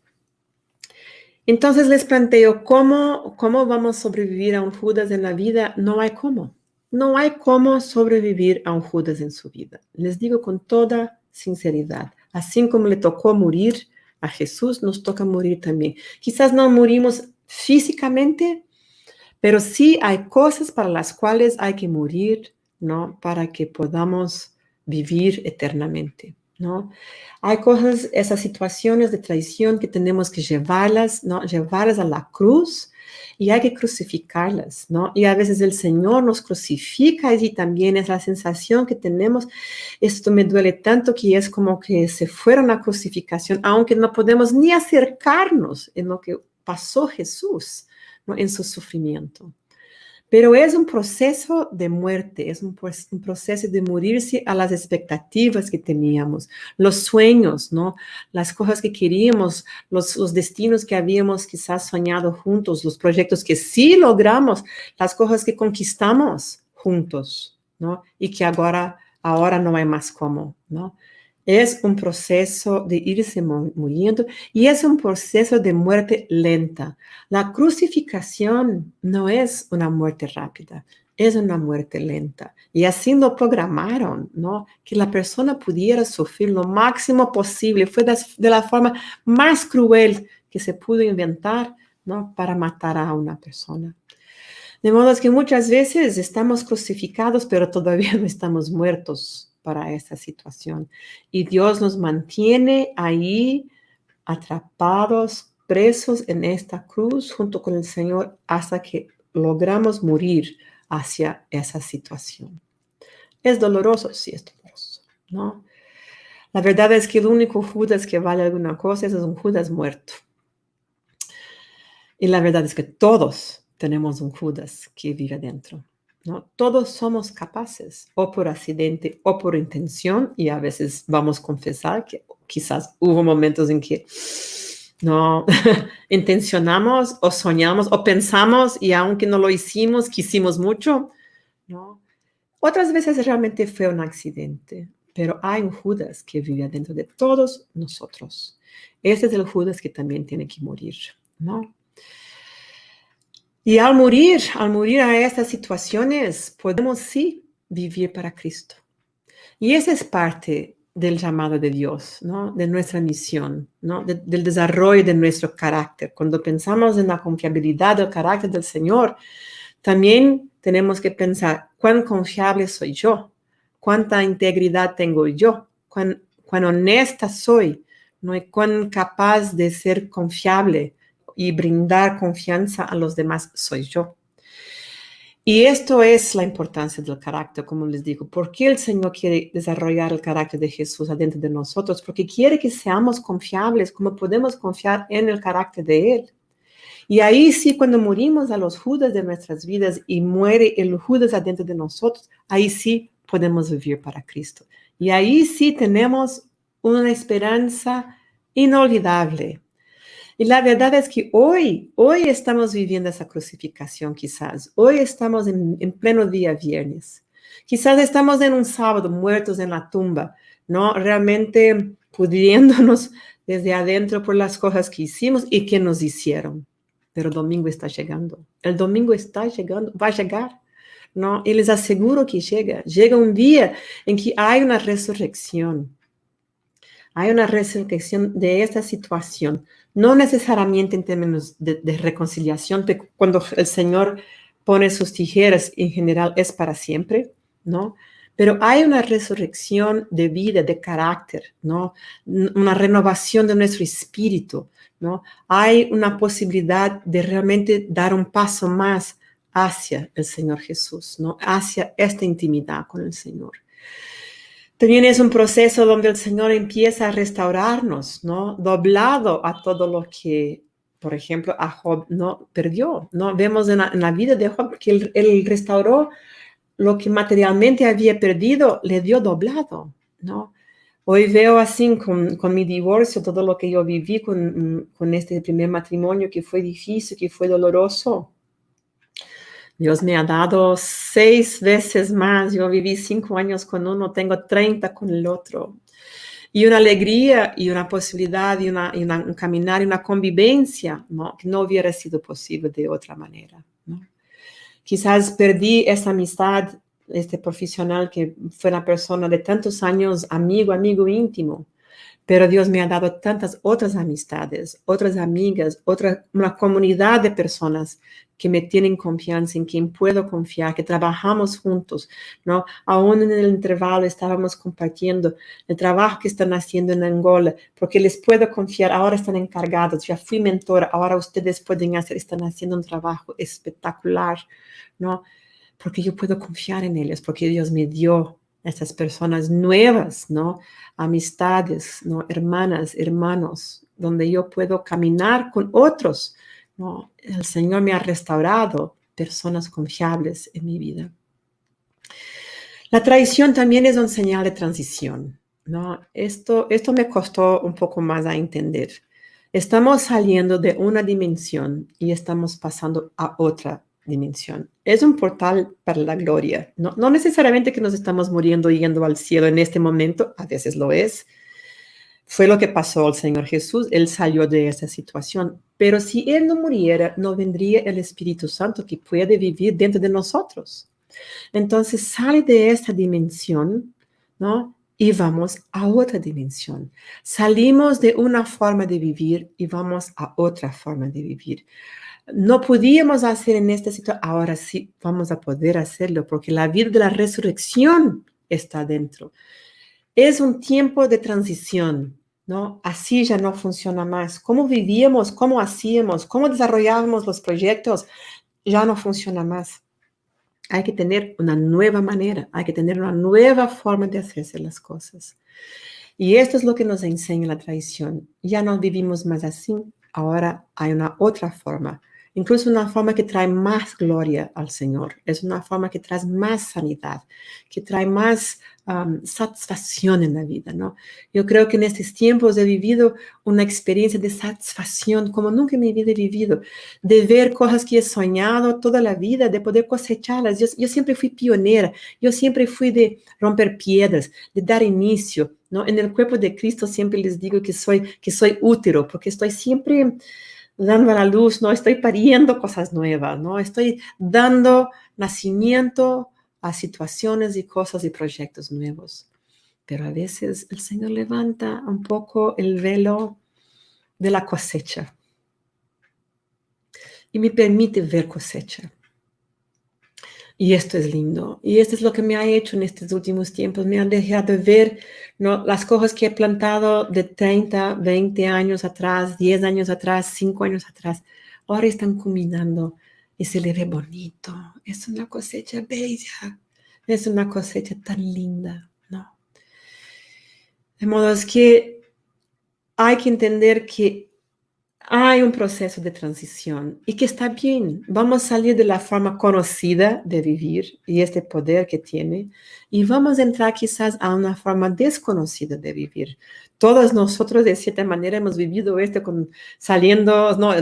Entonces les planteo, ¿cómo vamos a sobrevivir a un Judas en la vida? No hay cómo. No hay cómo sobrevivir a un Judas en su vida. Les digo con toda sinceridad, así como le tocó morir a Jesús, nos toca morir también. Quizás no morimos físicamente, pero sí hay cosas para las cuales hay que morir, ¿no?, para que podamos vivir eternamente, ¿no? Hay cosas, esas situaciones de traición que tenemos que llevarlas, ¿no?, llevarlas a la cruz y hay que crucificarlas, ¿no? Y a veces el Señor nos crucifica y también es la sensación que tenemos, esto me duele tanto que es como que se fuera una crucificación, aunque no podemos ni acercarnos en lo que pasó Jesús, ¿no?, en su sufrimiento. Pero es un proceso de muerte, es un proceso de morirse a las expectativas que teníamos, los sueños, ¿no? Las cosas que queríamos, los destinos que habíamos quizás soñado juntos, los proyectos que sí logramos, las cosas que conquistamos juntos, ¿no? Y que ahora no hay más cómo, ¿no? Es un proceso de irse muriendo y es un proceso de muerte lenta. La crucificación no es una muerte rápida, es una muerte lenta. Y así lo programaron, ¿no? Que la persona pudiera sufrir lo máximo posible. Fue de la forma más cruel que se pudo inventar, ¿no? Para matar a una persona. De modo que muchas veces estamos crucificados, pero todavía no estamos muertos para esta situación. Y Dios nos mantiene ahí atrapados, presos en esta cruz junto con el Señor hasta que logramos morir hacia esa situación. Es doloroso, sí, es doloroso, ¿no? La verdad es que el único Judas que vale alguna cosa es un Judas muerto. Y la verdad es que todos tenemos un Judas que vive adentro, ¿no? Todos somos capaces, o por accidente o por intención, y a veces vamos a confesar que quizás hubo momentos en que no intencionamos o soñamos o pensamos y aunque no lo hicimos, quisimos mucho, ¿no? Otras veces realmente fue un accidente, pero hay un Judas que vive dentro de todos nosotros. Ese es el Judas que también tiene que morir, ¿no? Y al morir a estas situaciones, podemos sí vivir para Cristo. Y esa es parte del llamado de Dios, ¿no? De nuestra misión, ¿no? Del desarrollo de nuestro carácter. Cuando pensamos en la confiabilidad del carácter del Señor, también tenemos que pensar, ¿cuán confiable soy yo? ¿Cuánta integridad tengo yo? ¿Cuán honesta soy? ¿No? ¿Y cuán capaz de ser confiable y brindar confianza a los demás soy yo? Y esto es la importancia del carácter, como les digo. ¿Por qué el Señor quiere desarrollar el carácter de Jesús adentro de nosotros? Porque quiere que seamos confiables, como podemos confiar en el carácter de Él. Y ahí sí, cuando morimos a los Judas de nuestras vidas y muere el Judas adentro de nosotros, ahí sí podemos vivir para Cristo. Y ahí sí tenemos una esperanza inolvidable. Y la verdad es que hoy estamos viviendo esa crucificación quizás. Hoy estamos en pleno día viernes. Quizás estamos en un sábado muertos en la tumba, ¿no? Realmente pudriéndonos desde adentro por las cosas que hicimos y que nos hicieron. Pero el domingo está llegando. El domingo está llegando, va a llegar, ¿no? Y les aseguro que llega. Llega un día en que hay una resurrección. Hay una resurrección de esta situación, no necesariamente en términos de reconciliación, cuando el Señor pone sus tijeras, en general es para siempre, ¿no? Pero hay una resurrección de vida, de carácter, ¿no? Una renovación de nuestro espíritu, ¿no? Hay una posibilidad de realmente dar un paso más hacia el Señor Jesús, ¿no? Hacia esta intimidad con el Señor. También es un proceso donde el Señor empieza a restaurarnos, ¿no? Doblado a todo lo que, por ejemplo, a Job no perdió, ¿no? Vemos en la vida de Job que él restauró lo que materialmente había perdido, le dio doblado, ¿no? Hoy veo así con mi divorcio, todo lo que yo viví con este primer matrimonio que fue difícil, que fue doloroso. Dios me ha dado 6 veces más. Yo viví 5 años con uno, tengo 30 con el otro. Y una alegría y una posibilidad y un caminar y una convivencia, ¿no? Que no hubiera sido posible de otra manera, ¿no? Quizás perdí esa amistad, este profesional que fue una persona de tantos años, amigo íntimo. Pero Dios me ha dado tantas otras amistades, otras amigas, una comunidad de personas que me tienen confianza, en quien puedo confiar, que trabajamos juntos, ¿no? Aún en el intervalo estábamos compartiendo el trabajo que están haciendo en Angola, porque les puedo confiar, ahora están encargados, ya fui mentora, ahora ustedes pueden hacer, están haciendo un trabajo espectacular, ¿no? Porque yo puedo confiar en ellos, porque Dios me dio estas personas nuevas, ¿no? Amistades, ¿no? Hermanas, hermanos, donde yo puedo caminar con otros, ¿no? El Señor me ha restaurado personas confiables en mi vida. La traición también es un señal de transición, ¿no? Esto me costó un poco más a entender. Estamos saliendo de una dimensión y estamos pasando a otra dimensión. Es un portal para la gloria. No necesariamente que nos estamos muriendo y yendo al cielo en este momento, a veces lo es. Fue lo que pasó al Señor Jesús. Él salió de esa situación. Pero si Él no muriera, no vendría el Espíritu Santo que puede vivir dentro de nosotros. Entonces sale de esta dimensión, ¿no? Y vamos a otra dimensión. Salimos de una forma de vivir y vamos a otra forma de vivir. No podíamos hacer en esta situación, ahora sí vamos a poder hacerlo porque la vida de la resurrección está dentro. Es un tiempo de transición, ¿no? Así ya no funciona más. ¿Cómo vivíamos? ¿Cómo hacíamos? ¿Cómo desarrollábamos los proyectos? Ya no funciona más. Hay que tener una nueva manera, hay que tener una nueva forma de hacerse las cosas. Y esto es lo que nos enseña la tradición. Ya no vivimos más así, ahora hay una otra forma, incluso una forma que trae más gloria al Señor. Es una forma que trae más sanidad, que trae más satisfacción en la vida, ¿no? Yo creo que en estos tiempos he vivido una experiencia de satisfacción como nunca en mi vida he vivido, de ver cosas que he soñado toda la vida, de poder cosecharlas. Yo siempre fui pionera, yo siempre fui de romper piedras, de dar inicio, ¿no? En el cuerpo de Cristo siempre les digo que soy útero, porque estoy siempre dando a la luz, ¿no? Estoy pariendo cosas nuevas, ¿no? Estoy dando nacimiento a situaciones y cosas y proyectos nuevos. Pero a veces el Señor levanta un poco el velo de la cosecha y me permite ver cosecha. Y esto es lindo. Y esto es lo que me ha hecho en estos últimos tiempos. Me ha dejado ver, ¿no? Las cosas que he plantado de 30, 20 años atrás, 10 años atrás, 5 años atrás. Ahora están culminando y se le ve bonito. Es una cosecha bella. Es una cosecha tan linda, ¿no? De modo es que hay que entender que hay un proceso de transición y que está bien. Vamos a salir de la forma conocida de vivir y este poder que tiene y vamos a entrar quizás a una forma desconocida de vivir. Todos nosotros de cierta manera hemos vivido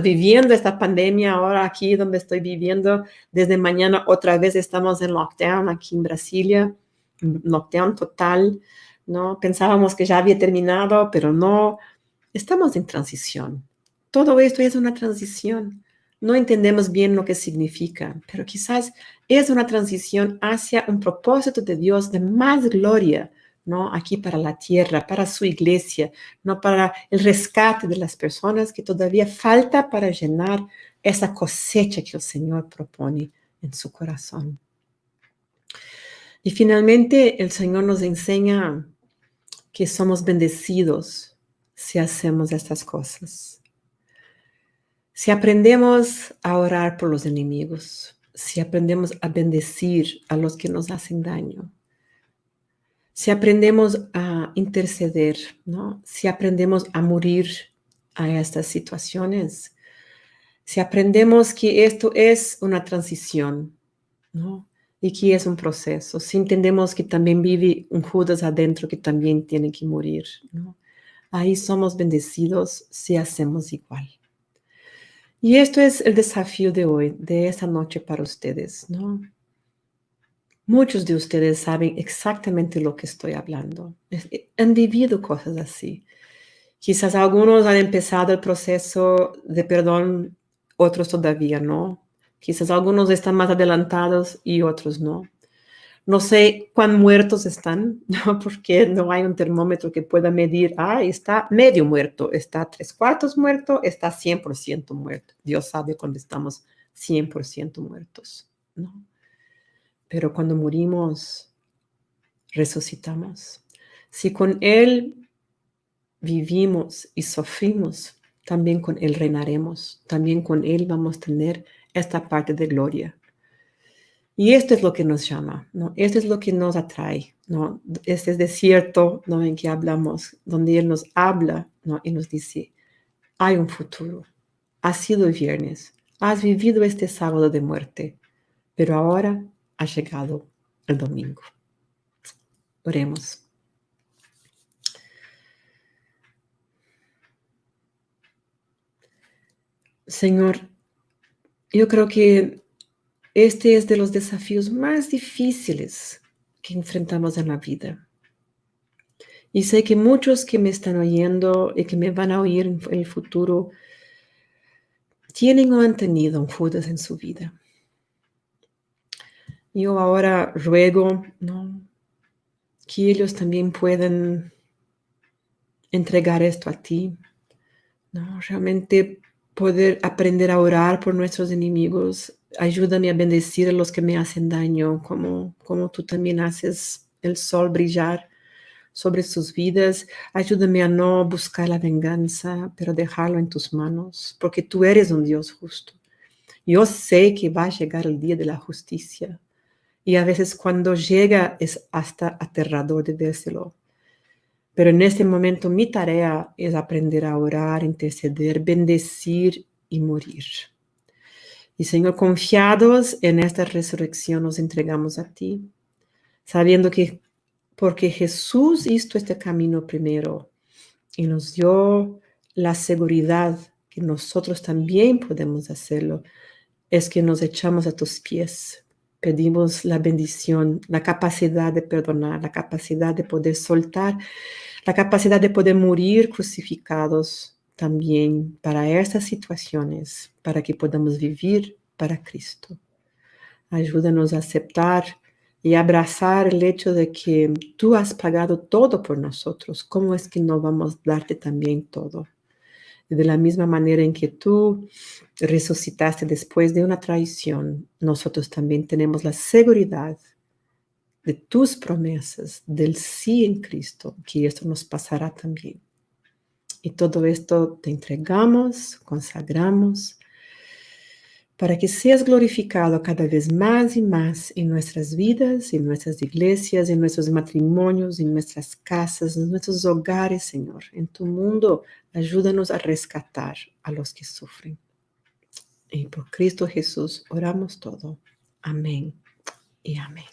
viviendo esta pandemia ahora aquí donde estoy viviendo. Desde mañana otra vez estamos en lockdown aquí en Brasilia, lockdown total, ¿no? Pensábamos que ya había terminado, pero no. Estamos en transición. Todo esto es una transición. No entendemos bien lo que significa, pero quizás es una transición hacia un propósito de Dios de más gloria, ¿no? Aquí para la tierra, para su iglesia, ¿no? Para el rescate de las personas que todavía falta para llenar esa cosecha que el Señor propone en su corazón. Y finalmente el Señor nos enseña que somos bendecidos si hacemos estas cosas. Si aprendemos a orar por los enemigos, si aprendemos a bendecir a los que nos hacen daño, si aprendemos a interceder, ¿no? Si aprendemos a morir a estas situaciones, si aprendemos que esto es una transición, ¿no? Y que es un proceso, si entendemos que también vive un Judas adentro que también tiene que morir, ¿no? Ahí somos bendecidos si hacemos igual. Y esto es el desafío de hoy, de esta noche para ustedes, ¿no? Muchos de ustedes saben exactamente lo que estoy hablando. Han vivido cosas así. Quizás algunos han empezado el proceso de perdón, otros todavía no. Quizás algunos están más adelantados y otros no. No sé cuán muertos están, ¿no? Porque no hay un termómetro que pueda medir, está medio muerto, está 3/4 muerto, está 100% muerto. Dios sabe cuando estamos 100% muertos, ¿no? Pero cuando morimos, resucitamos. Si con Él vivimos y sufrimos, también con Él reinaremos, también con Él vamos a tener esta parte de gloria. Y esto es lo que nos llama, ¿no? Esto es lo que nos atrae, ¿no? Este desierto, ¿no? En que hablamos, donde Él nos habla, ¿no? Y nos dice, hay un futuro. Ha sido viernes, has vivido este sábado de muerte, Pero ahora ha llegado el domingo. Oremos. Señor, yo creo que este es de los desafíos más difíciles que enfrentamos en la vida. Y sé que muchos que me están oyendo y que me van a oír en el futuro tienen o han tenido un Judas en su vida. Yo ahora ruego, ¿no?, que ellos también puedan entregar esto a ti, ¿no? Realmente poder aprender a orar por nuestros enemigos. Ayúdame a bendecir a los que me hacen daño, como tú también haces el sol brillar sobre sus vidas. Ayúdame a no buscar la venganza, pero dejarlo en tus manos, porque tú eres un Dios justo. Yo sé que va a llegar el día de la justicia, y a veces cuando llega es hasta aterrador de vérselo. Pero en este momento mi tarea es aprender a orar, interceder, bendecir y morir. Y Señor, confiados en esta resurrección nos entregamos a ti, sabiendo que porque Jesús hizo este camino primero y nos dio la seguridad que nosotros también podemos hacerlo, es que nos echamos a tus pies. Pedimos la bendición, la capacidad de perdonar, la capacidad de poder soltar, la capacidad de poder morir crucificados también para estas situaciones, para que podamos vivir para Cristo. Ayúdanos a aceptar y abrazar el hecho de que tú has pagado todo por nosotros. ¿Cómo es que no vamos a darte también todo? De la misma manera en que tú resucitaste después de una traición, nosotros también tenemos la seguridad de tus promesas, del sí en Cristo, que esto nos pasará también. Y todo esto te entregamos, consagramos, para que seas glorificado cada vez más y más en nuestras vidas, en nuestras iglesias, en nuestros matrimonios, en nuestras casas, en nuestros hogares, Señor. En tu mundo, ayúdanos a rescatar a los que sufren. Y por Cristo Jesús oramos todo. Amén y amén.